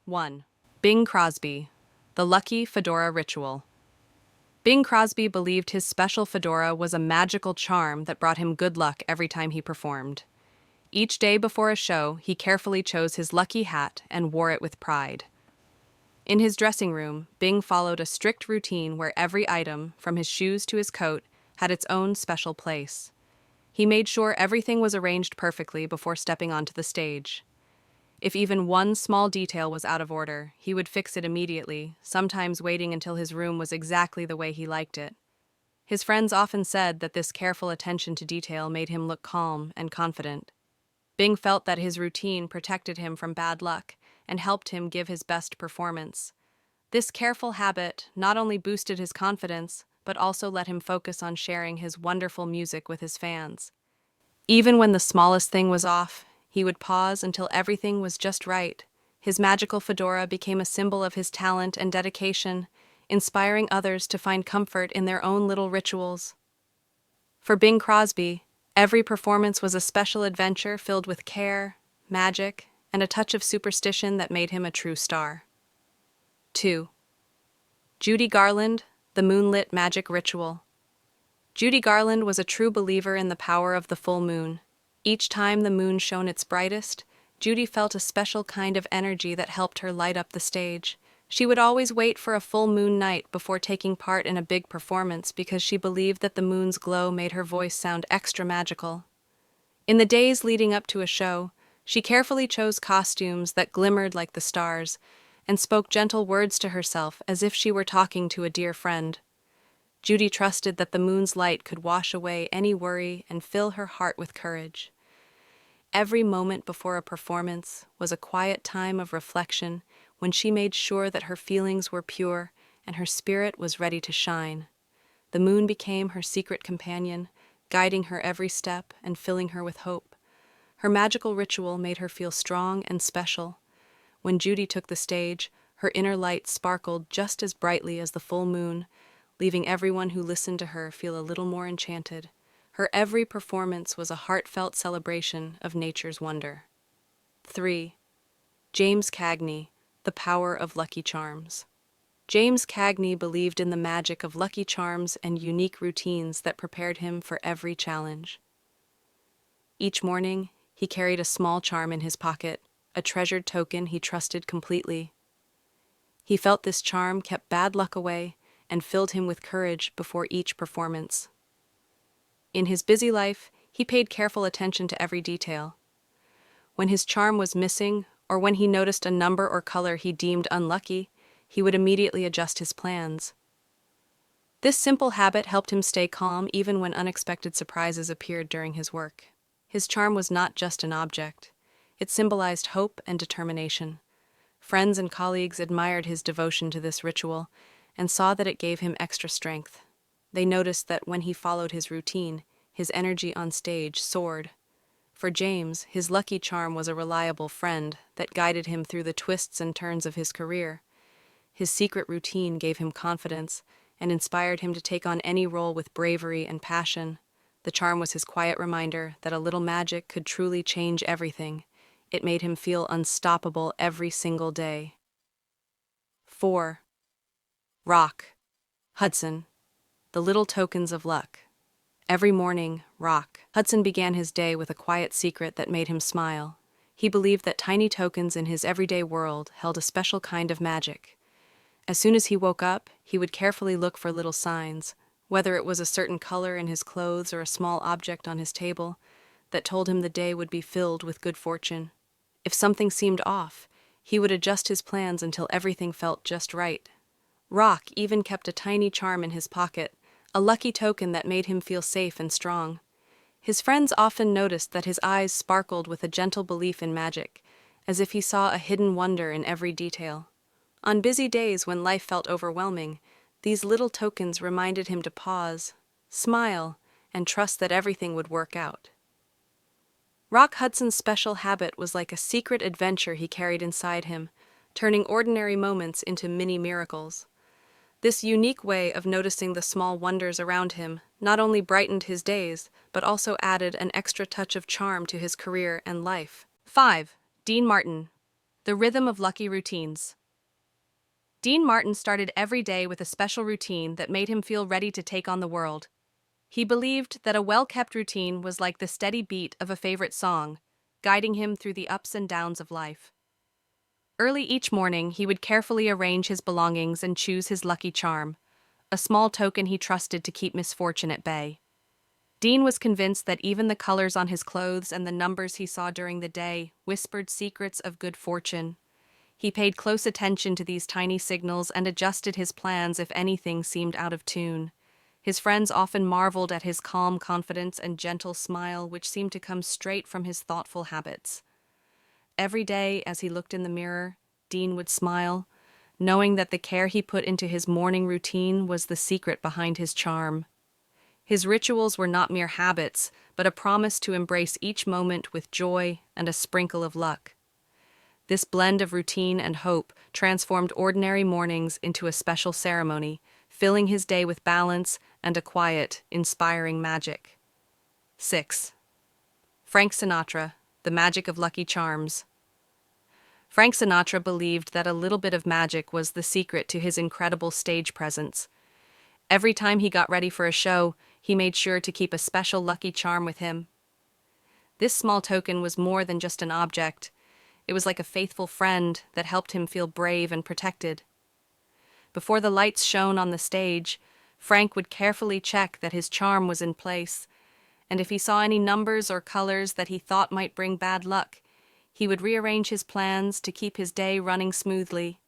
1. Bing Crosby, the Lucky Fedora Ritual. Bing Crosby believed his special fedora was a magical charm that brought him good luck every time he performed. Each day before a show, he carefully chose his lucky hat and wore it with pride. In his dressing room, Bing followed a strict routine where every item, from his shoes to his coat, had its own special place. He made sure everything was arranged perfectly before stepping onto the stage. If even one small detail was out of order, he would fix it immediately, sometimes waiting until his room was exactly the way he liked it. His friends often said that this careful attention to detail made him look calm and confident. Bing felt that his routine protected him from bad luck and helped him give his best performance. This careful habit not only boosted his confidence, but also let him focus on sharing his wonderful music with his fans. Even when the smallest thing was off, he would pause until everything was just right. His magical fedora became a symbol of his talent and dedication, inspiring others to find comfort in their own little rituals. For Bing Crosby, every performance was a special adventure filled with care, magic, and a touch of superstition that made him a true star. 2. Judy Garland, the Moonlit Magic Ritual. Judy Garland was a true believer in the power of the full moon. Each time the moon shone its brightest, Judy felt a special kind of energy that helped her light up the stage. She would always wait for a full moon night before taking part in a big performance because she believed that the moon's glow made her voice sound extra magical. In the days leading up to a show, she carefully chose costumes that glimmered like the stars and spoke gentle words to herself as if she were talking to a dear friend. Judy trusted that the moon's light could wash away any worry and fill her heart with courage. Every moment before a performance was a quiet time of reflection when she made sure that her feelings were pure and her spirit was ready to shine. The moon became her secret companion, guiding her every step and filling her with hope. Her magical ritual made her feel strong and special. When Judy took the stage, her inner light sparkled just as brightly as the full moon, leaving everyone who listened to her feel a little more enchanted. Her every performance was a heartfelt celebration of nature's wonder. 3. James Cagney, the Power of Lucky Charms. James Cagney believed in the magic of lucky charms and unique routines that prepared him for every challenge. Each morning, he carried a small charm in his pocket, a treasured token he trusted completely. He felt this charm kept bad luck away and filled him with courage before each performance. In his busy life, he paid careful attention to every detail. When his charm was missing, or when he noticed a number or color he deemed unlucky, he would immediately adjust his plans. This simple habit helped him stay calm even when unexpected surprises appeared during his work. His charm was not just an object. It symbolized hope and determination. Friends and colleagues admired his devotion to this ritual and saw that it gave him extra strength. They noticed that when he followed his routine, his energy on stage soared. For James, his lucky charm was a reliable friend that guided him through the twists and turns of his career. His secret routine gave him confidence and inspired him to take on any role with bravery and passion. The charm was his quiet reminder that a little magic could truly change everything. It made him feel unstoppable every single day. 4. Rock Hudson, the Little Tokens of Luck. Every morning, Hudson began his day with a quiet secret that made him smile. He believed that tiny tokens in his everyday world held a special kind of magic. As soon as he woke up, he would carefully look for little signs, whether it was a certain color in his clothes or a small object on his table, that told him the day would be filled with good fortune. If something seemed off, he would adjust his plans until everything felt just right. Rock even kept a tiny charm in his pocket, a lucky token that made him feel safe and strong. His friends often noticed that his eyes sparkled with a gentle belief in magic, as if he saw a hidden wonder in every detail. On busy days when life felt overwhelming, these little tokens reminded him to pause, smile, and trust that everything would work out. Rock Hudson's special habit was like a secret adventure he carried inside him, turning ordinary moments into mini miracles. This unique way of noticing the small wonders around him not only brightened his days, but also added an extra touch of charm to his career and life. 5. Dean Martin, The rhythm of lucky routines. Dean Martin started every day with a special routine that made him feel ready to take on the world. He believed that a well-kept routine was like the steady beat of a favorite song, guiding him through the ups and downs of life. Early each morning, he would carefully arrange his belongings and choose his lucky charm, a small token he trusted to keep misfortune at bay. Dean was convinced that even the colors on his clothes and the numbers he saw during the day whispered secrets of good fortune. He paid close attention to these tiny signals and adjusted his plans if anything seemed out of tune. His friends often marveled at his calm confidence and gentle smile, which seemed to come straight from his thoughtful habits. Every day, as he looked in the mirror, Dean would smile, knowing that the care he put into his morning routine was the secret behind his charm. His rituals were not mere habits, but a promise to embrace each moment with joy and a sprinkle of luck. This blend of routine and hope transformed ordinary mornings into a special ceremony, filling his day with balance and a quiet, inspiring magic. 6. Frank Sinatra, The Magic of Lucky Charms. Frank Sinatra believed that a little bit of magic was the secret to his incredible stage presence. Every time he got ready for a show, he made sure to keep a special lucky charm with him. This small token was more than just an object. It was like a faithful friend that helped him feel brave and protected. Before the lights shone on the stage, Frank would carefully check that his charm was in place, and if he saw any numbers or colors that he thought might bring bad luck, he would rearrange his plans to keep his day running smoothly.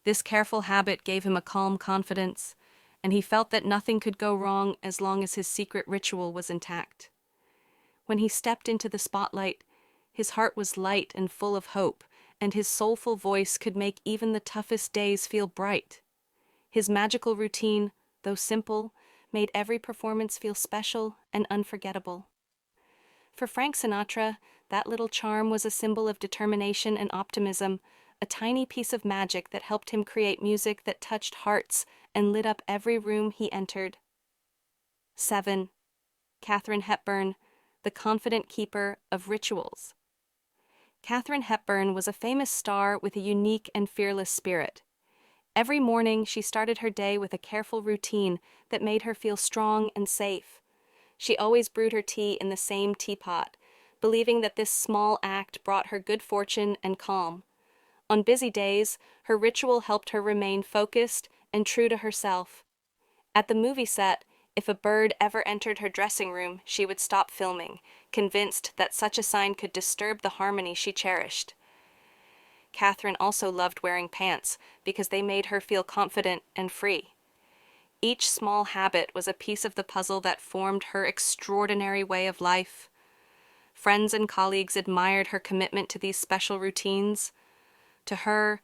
This careful habit gave him a calm confidence, and he felt that nothing could go wrong as long as his secret ritual was intact. When he stepped into the spotlight, his heart was light and full of hope, and his soulful voice could make even the toughest days feel bright. His magical routine, though simple, made every performance feel special and unforgettable. For Frank Sinatra, that little charm was a symbol of determination and optimism, a tiny piece of magic that helped him create music that touched hearts and lit up every room he entered. 7. Katharine Hepburn, The Confident Keeper of Rituals. Katharine Hepburn was a famous star with a unique and fearless spirit. Every morning, she started her day with a careful routine that made her feel strong and safe. She always brewed her tea in the same teapot, believing that this small act brought her good fortune and calm. On busy days, her ritual helped her remain focused and true to herself. At the movie set, if a bird ever entered her dressing room, she would stop filming, convinced that such a sign could disturb the harmony she cherished. Katharine also loved wearing pants because they made her feel confident and free. Each small habit was a piece of the puzzle that formed her extraordinary way of life. Friends and colleagues admired her commitment to these special routines. To her,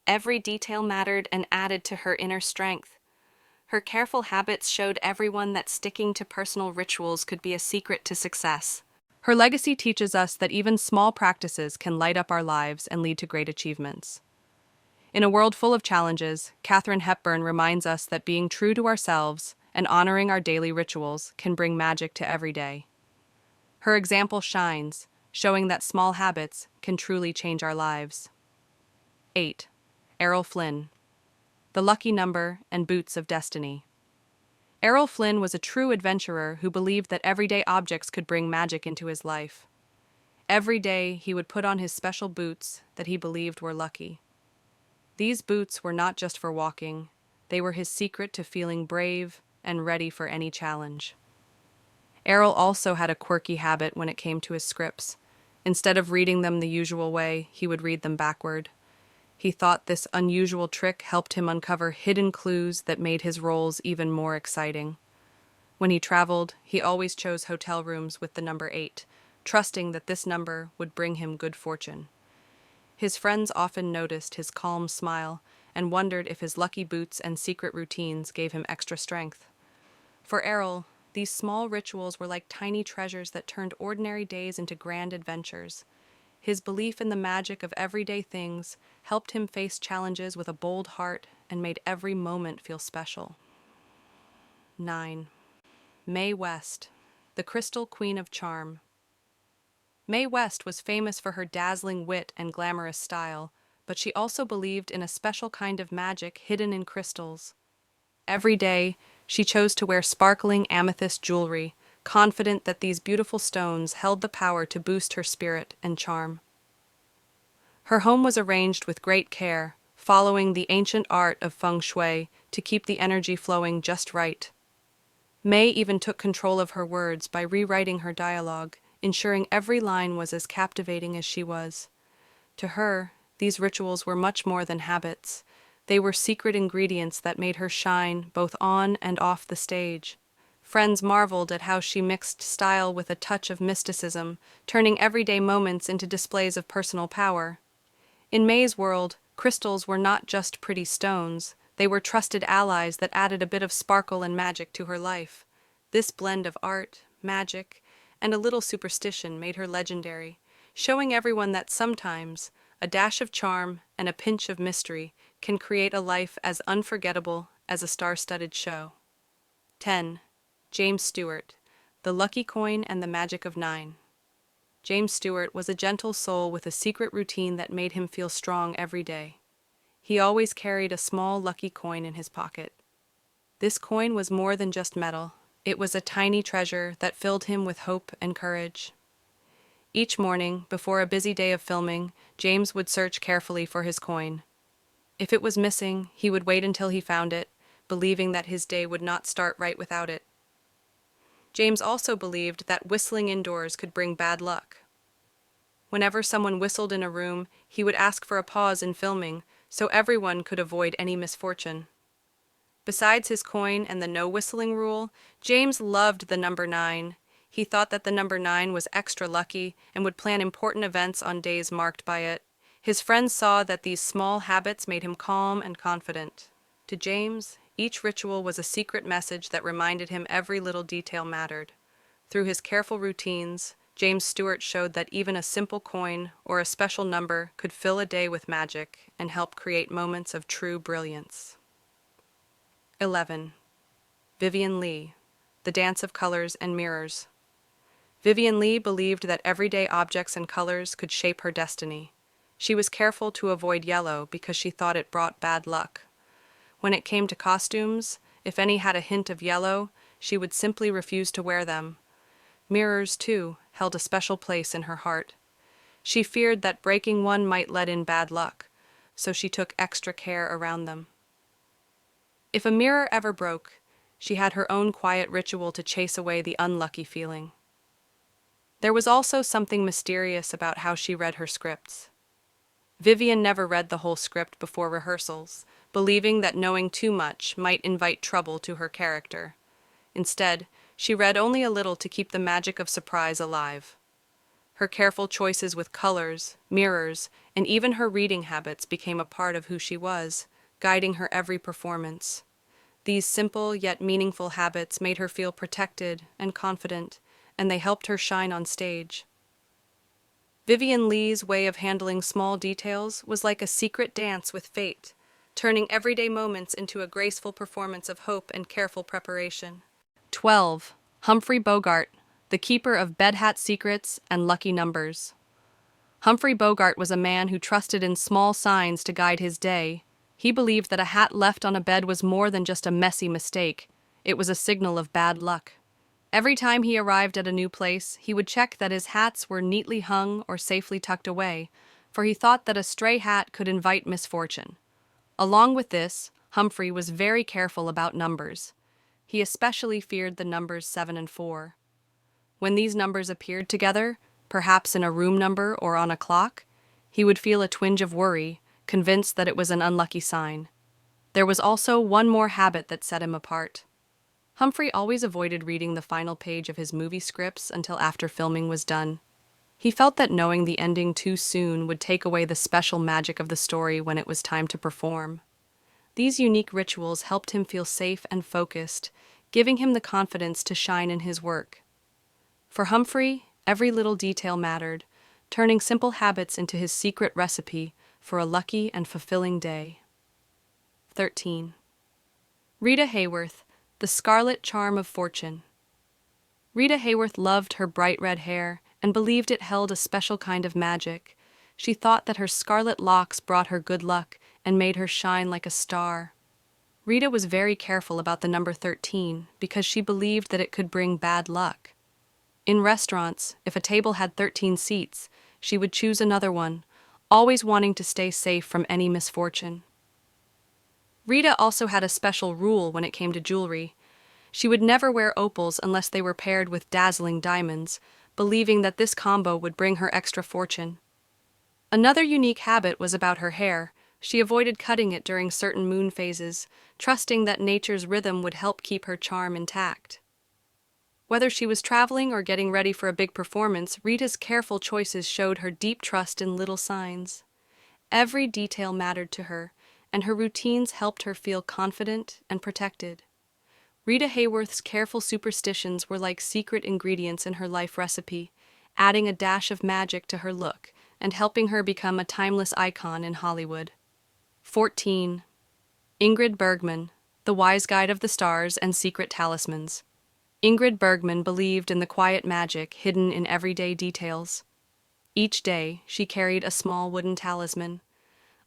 every detail mattered and added to her inner strength. Her careful habits showed everyone that sticking to personal rituals could be a secret to success. Her legacy teaches us that even small practices can light up our lives and lead to great achievements. In a world full of challenges, Katharine Hepburn reminds us that being true to ourselves and honoring our daily rituals can bring magic to every day. Her example shines, showing that small habits can truly change our lives. 8. Errol Flynn, The Lucky Number and Boots of Destiny. Errol Flynn was a true adventurer who believed that everyday objects could bring magic into his life. Every day, he would put on his special boots that he believed were lucky. These boots were not just for walking, they were his secret to feeling brave and ready for any challenge. Errol also had a quirky habit when it came to his scripts. Instead of reading them the usual way, he would read them backward. He thought this unusual trick helped him uncover hidden clues that made his roles even more exciting. When he traveled, he always chose hotel rooms with the number 8, trusting that this number would bring him good fortune. His friends often noticed his calm smile and wondered if his lucky boots and secret routines gave him extra strength. For Errol, these small rituals were like tiny treasures that turned ordinary days into grand adventures. His belief in the magic of everyday things helped him face challenges with a bold heart and made every moment feel special. 9. Mae West, the Crystal Queen of Charm. Mae West was famous for her dazzling wit and glamorous style, but she also believed in a special kind of magic hidden in crystals. Every day, she chose to wear sparkling amethyst jewelry, confident that these beautiful stones held the power to boost her spirit and charm. Her home was arranged with great care, following the ancient art of feng shui to keep the energy flowing just right. May even took control of her words by rewriting her dialogue, ensuring every line was as captivating as she was. To her, these rituals were much more than habits. They were secret ingredients that made her shine both on and off the stage. Friends marveled at how she mixed style with a touch of mysticism, turning everyday moments into displays of personal power. In May's world, crystals were not just pretty stones, they were trusted allies that added a bit of sparkle and magic to her life. This blend of art, magic, and a little superstition made her legendary, showing everyone that sometimes a dash of charm and a pinch of mystery can create a life as unforgettable as a star-studded show. 10. James Stewart, The Lucky Coin and the Magic of 9. James Stewart was a gentle soul with a secret routine that made him feel strong every day. He always carried a small lucky coin in his pocket. This coin was more than just metal. It was a tiny treasure that filled him with hope and courage. Each morning, before a busy day of filming, James would search carefully for his coin. If it was missing, he would wait until he found it, believing that his day would not start right without it. James also believed that whistling indoors could bring bad luck. Whenever someone whistled in a room, he would ask for a pause in filming, so everyone could avoid any misfortune. Besides his coin and the no whistling rule, James loved the number 9. He thought that the number 9 was extra lucky and would plan important events on days marked by it. His friends saw that these small habits made him calm and confident. To James, each ritual was a secret message that reminded him every little detail mattered. Through his careful routines, James Stewart showed that even a simple coin or a special number could fill a day with magic and help create moments of true brilliance. 11. Vivian Lee, The Dance of Colors and Mirrors. Vivian Lee believed that everyday objects and colors could shape her destiny. She was careful to avoid yellow because she thought it brought bad luck. When it came to costumes, if any had a hint of yellow, she would simply refuse to wear them. Mirrors, too, held a special place in her heart. She feared that breaking one might let in bad luck, so she took extra care around them. If a mirror ever broke, she had her own quiet ritual to chase away the unlucky feeling. There was also something mysterious about how she read her scripts. Vivian never read the whole script before rehearsals, believing that knowing too much might invite trouble to her character. Instead, she read only a little to keep the magic of surprise alive. Her careful choices with colors, mirrors, and even her reading habits became a part of who she was, guiding her every performance. These simple yet meaningful habits made her feel protected and confident, and they helped her shine on stage. Vivian Lee's way of handling small details was like a secret dance with fate, turning everyday moments into a graceful performance of hope and careful preparation. 12. Humphrey Bogart, the keeper of bed hat secrets and lucky numbers. Humphrey Bogart was a man who trusted in small signs to guide his day. He believed that a hat left on a bed was more than just a messy mistake. It was a signal of bad luck. Every time he arrived at a new place, he would check that his hats were neatly hung or safely tucked away, for he thought that a stray hat could invite misfortune. Along with this, Humphrey was very careful about numbers. He especially feared the numbers 7 and 4. When these numbers appeared together, perhaps in a room number or on a clock, he would feel a twinge of worry, convinced that it was an unlucky sign. There was also one more habit that set him apart. Humphrey always avoided reading the final page of his movie scripts until after filming was done. He felt that knowing the ending too soon would take away the special magic of the story when it was time to perform. These unique rituals helped him feel safe and focused, giving him the confidence to shine in his work. For Humphrey, every little detail mattered, turning simple habits into his secret recipe for a lucky and fulfilling day. 13. Rita Hayworth, The Scarlet Charm of Fortune. Rita Hayworth loved her bright red hair and believed it held a special kind of magic. She thought that her scarlet locks brought her good luck and made her shine like a star. Rita was very careful about the number 13 because she believed that it could bring bad luck. In restaurants, if a table had 13 seats, she would choose another one, always wanting to stay safe from any misfortune. Rita also had a special rule when it came to jewelry. She would never wear opals unless they were paired with dazzling diamonds, believing that this combo would bring her extra fortune. Another unique habit was about her hair. She avoided cutting it during certain moon phases, trusting that nature's rhythm would help keep her charm intact. Whether she was traveling or getting ready for a big performance, Rita's careful choices showed her deep trust in little signs. Every detail mattered to her, and her routines helped her feel confident and protected. Rita Hayworth's careful superstitions were like secret ingredients in her life recipe, adding a dash of magic to her look and helping her become a timeless icon in Hollywood. 14. Ingrid Bergman, the wise guide of the stars and secret talismans. Ingrid Bergman believed in the quiet magic hidden in everyday details. Each day, she carried a small wooden talisman,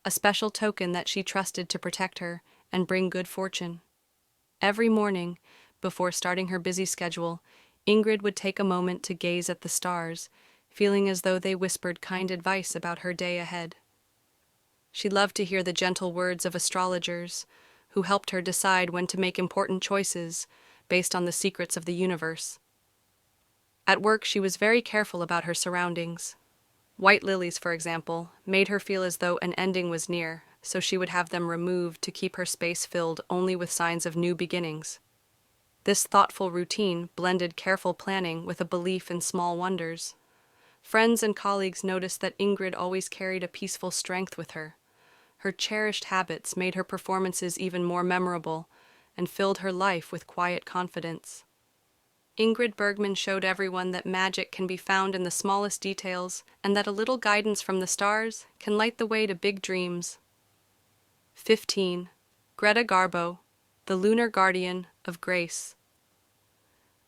a special token that she trusted to protect her and bring good fortune. Every morning, before starting her busy schedule, Ingrid would take a moment to gaze at the stars, feeling as though they whispered kind advice about her day ahead. She loved to hear the gentle words of astrologers, who helped her decide when to make important choices based on the secrets of the universe. At work, she was very careful about her surroundings. White lilies, for example, made her feel as though an ending was near, so she would have them removed to keep her space filled only with signs of new beginnings. This thoughtful routine blended careful planning with a belief in small wonders. Friends and colleagues noticed that Ingrid always carried a peaceful strength with her. Her cherished habits made her performances even more memorable and filled her life with quiet confidence. Ingrid Bergman showed everyone that magic can be found in the smallest details and that a little guidance from the stars can light the way to big dreams. 15. Greta Garbo, the lunar guardian of grace.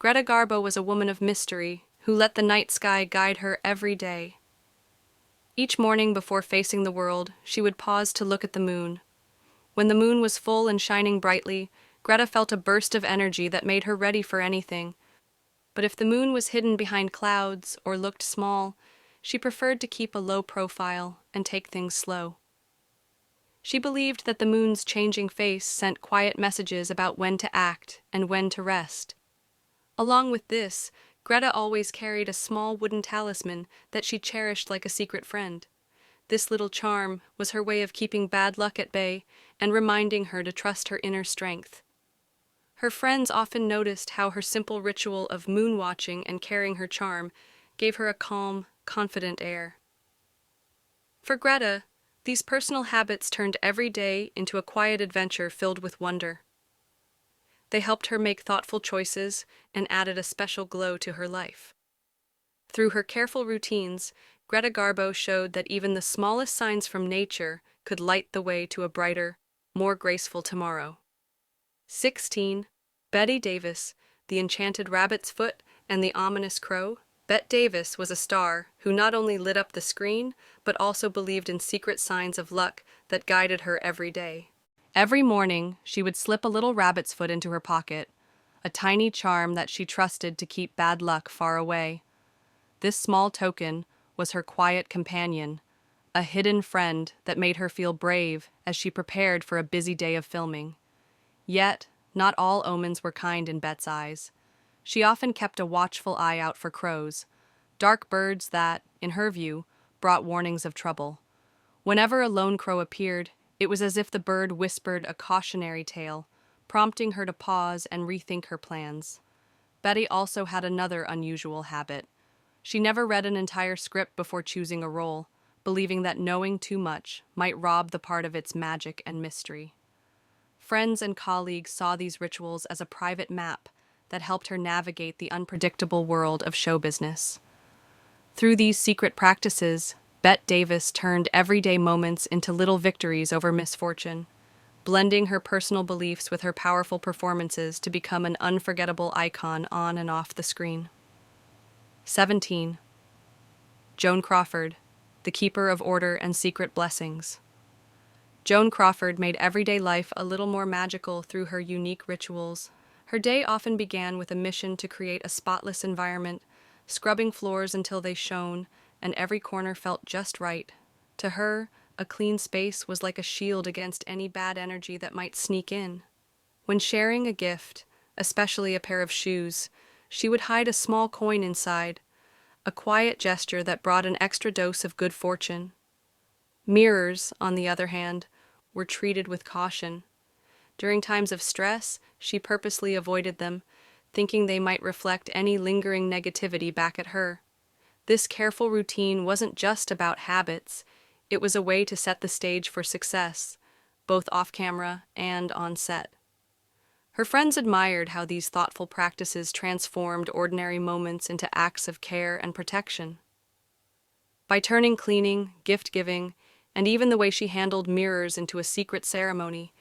Greta Garbo was a woman of mystery who let the night sky guide her every day. Each morning before facing the world, she would pause to look at the moon. When the moon was full and shining brightly, Greta felt a burst of energy that made her ready for anything. But if the moon was hidden behind clouds or looked small, she preferred to keep a low profile and take things slow. She believed that the moon's changing face sent quiet messages about when to act and when to rest. Along with this, Greta always carried a small wooden talisman that she cherished like a secret friend. This little charm was her way of keeping bad luck at bay and reminding her to trust her inner strength. Her friends often noticed how her simple ritual of moon watching and carrying her charm gave her a calm, confident air. For Greta, these personal habits turned every day into a quiet adventure filled with wonder. They helped her make thoughtful choices and added a special glow to her life. Through her careful routines, Greta Garbo showed that even the smallest signs from nature could light the way to a brighter, more graceful tomorrow. 16. Bette Davis, the enchanted rabbit's foot and the ominous crow. Bette Davis was a star who not only lit up the screen, but also believed in secret signs of luck that guided her every day. Every morning, she would slip a little rabbit's foot into her pocket, a tiny charm that she trusted to keep bad luck far away. This small token was her quiet companion, a hidden friend that made her feel brave as she prepared for a busy day of filming. Yet, not all omens were kind in Bette's eyes. She often kept a watchful eye out for crows, dark birds that, in her view, brought warnings of trouble. Whenever a lone crow appeared, it was as if the bird whispered a cautionary tale, prompting her to pause and rethink her plans. Bette also had another unusual habit. She never read an entire script before choosing a role, believing that knowing too much might rob the part of its magic and mystery. Friends and colleagues saw these rituals as a private map that helped her navigate the unpredictable world of show business. Through these secret practices, Bette Davis turned everyday moments into little victories over misfortune, blending her personal beliefs with her powerful performances to become an unforgettable icon on and off the screen. 17. Joan Crawford, the keeper of order and secret blessings. Joan Crawford made everyday life a little more magical through her unique rituals. Her day often began with a mission to create a spotless environment, scrubbing floors until they shone, and every corner felt just right. To her, a clean space was like a shield against any bad energy that might sneak in. When sharing a gift, especially a pair of shoes, she would hide a small coin inside, a quiet gesture that brought an extra dose of good fortune. Mirrors, on the other hand, were treated with caution. During times of stress, she purposely avoided them, thinking they might reflect any lingering negativity back at her. This careful routine wasn't just about habits, it was a way to set the stage for success, both off-camera and on set. Her friends admired how these thoughtful practices transformed ordinary moments into acts of care and protection. By turning cleaning, gift-giving, and even the way she handled mirrors into a secret ceremony,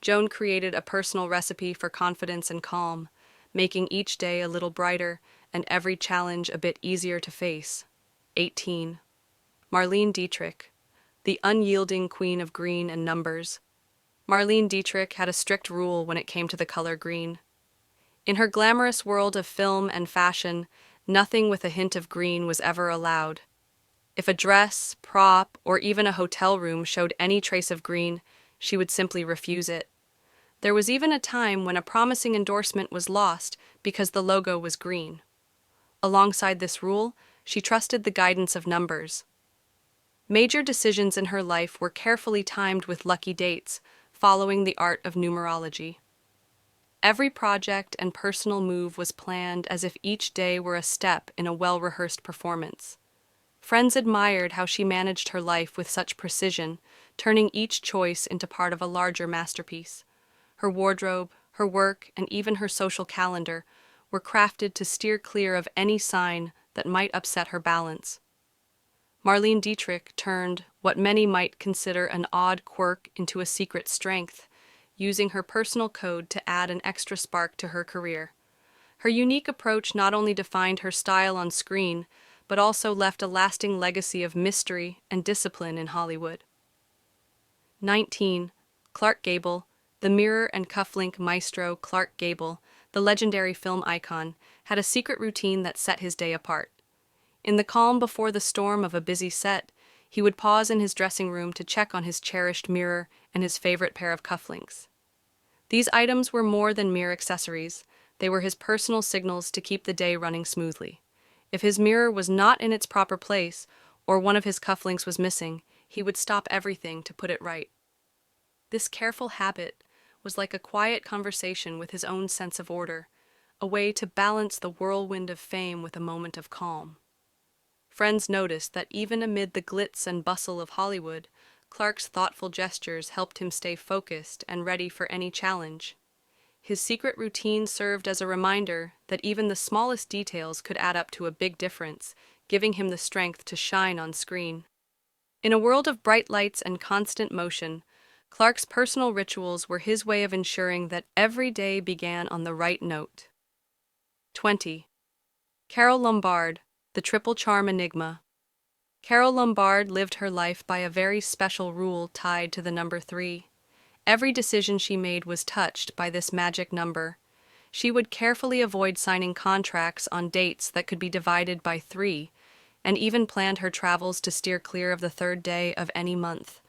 Joan created a personal recipe for confidence and calm, making each day a little brighter and every challenge a bit easier to face. 18. Marlene Dietrich, the unyielding queen of green and numbers. Marlene Dietrich had a strict rule when it came to the color green. In her glamorous world of film and fashion, nothing with a hint of green was ever allowed. If a dress, prop, or even a hotel room showed any trace of green, she would simply refuse it. There was even a time when a promising endorsement was lost because the logo was green. Alongside this rule, she trusted the guidance of numbers. Major decisions in her life were carefully timed with lucky dates, following the art of numerology. Every project and personal move was planned as if each day were a step in a well-rehearsed performance. Friends admired how she managed her life with such precision, turning each choice into part of a larger masterpiece. Her wardrobe, her work, and even her social calendar were crafted to steer clear of any sign that might upset her balance. Marlene Dietrich turned what many might consider an odd quirk into a secret strength, using her personal code to add an extra spark to her career. Her unique approach not only defined her style on screen, but also left a lasting legacy of mystery and discipline in Hollywood. 19. Clark Gable, the mirror and cufflink maestro Clark Gable, the legendary film icon, had a secret routine that set his day apart. In the calm before the storm of a busy set, he would pause in his dressing room to check on his cherished mirror and his favorite pair of cufflinks. These items were more than mere accessories. They were his personal signals to keep the day running smoothly. If his mirror was not in its proper place, or one of his cufflinks was missing, he would stop everything to put it right. This careful habit was like a quiet conversation with his own sense of order, a way to balance the whirlwind of fame with a moment of calm. Friends noticed that even amid the glitz and bustle of Hollywood, Clark's thoughtful gestures helped him stay focused and ready for any challenge. His secret routine served as a reminder that even the smallest details could add up to a big difference, giving him the strength to shine on screen. In a world of bright lights and constant motion, Clark's personal rituals were his way of ensuring that every day began on the right note. 20. Carole Lombard, the triple charm enigma. Carole Lombard lived her life by a very special rule tied to the number 3. Every decision she made was touched by this magic number. She would carefully avoid signing contracts on dates that could be divided by 3, and even planned her travels to steer clear of the third day of any month.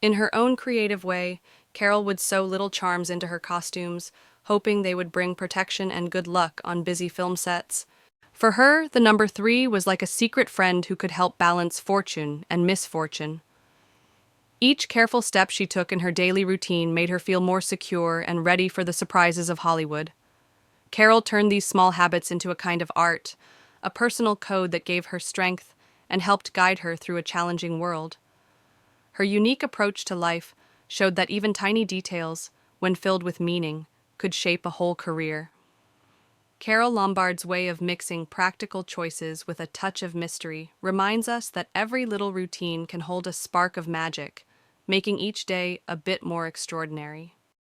In her own creative way, Carole would sew little charms into her costumes, hoping they would bring protection and good luck on busy film sets. For her, the number 3 was like a secret friend who could help balance fortune and misfortune. Each careful step she took in her daily routine made her feel more secure and ready for the surprises of Hollywood. Carole turned these small habits into a kind of art, a personal code that gave her strength and helped guide her through a challenging world. Her unique approach to life showed that even tiny details, when filled with meaning, could shape a whole career. Carole Lombard's way of mixing practical choices with a touch of mystery reminds us that every little routine can hold a spark of magic, making each day a bit more extraordinary.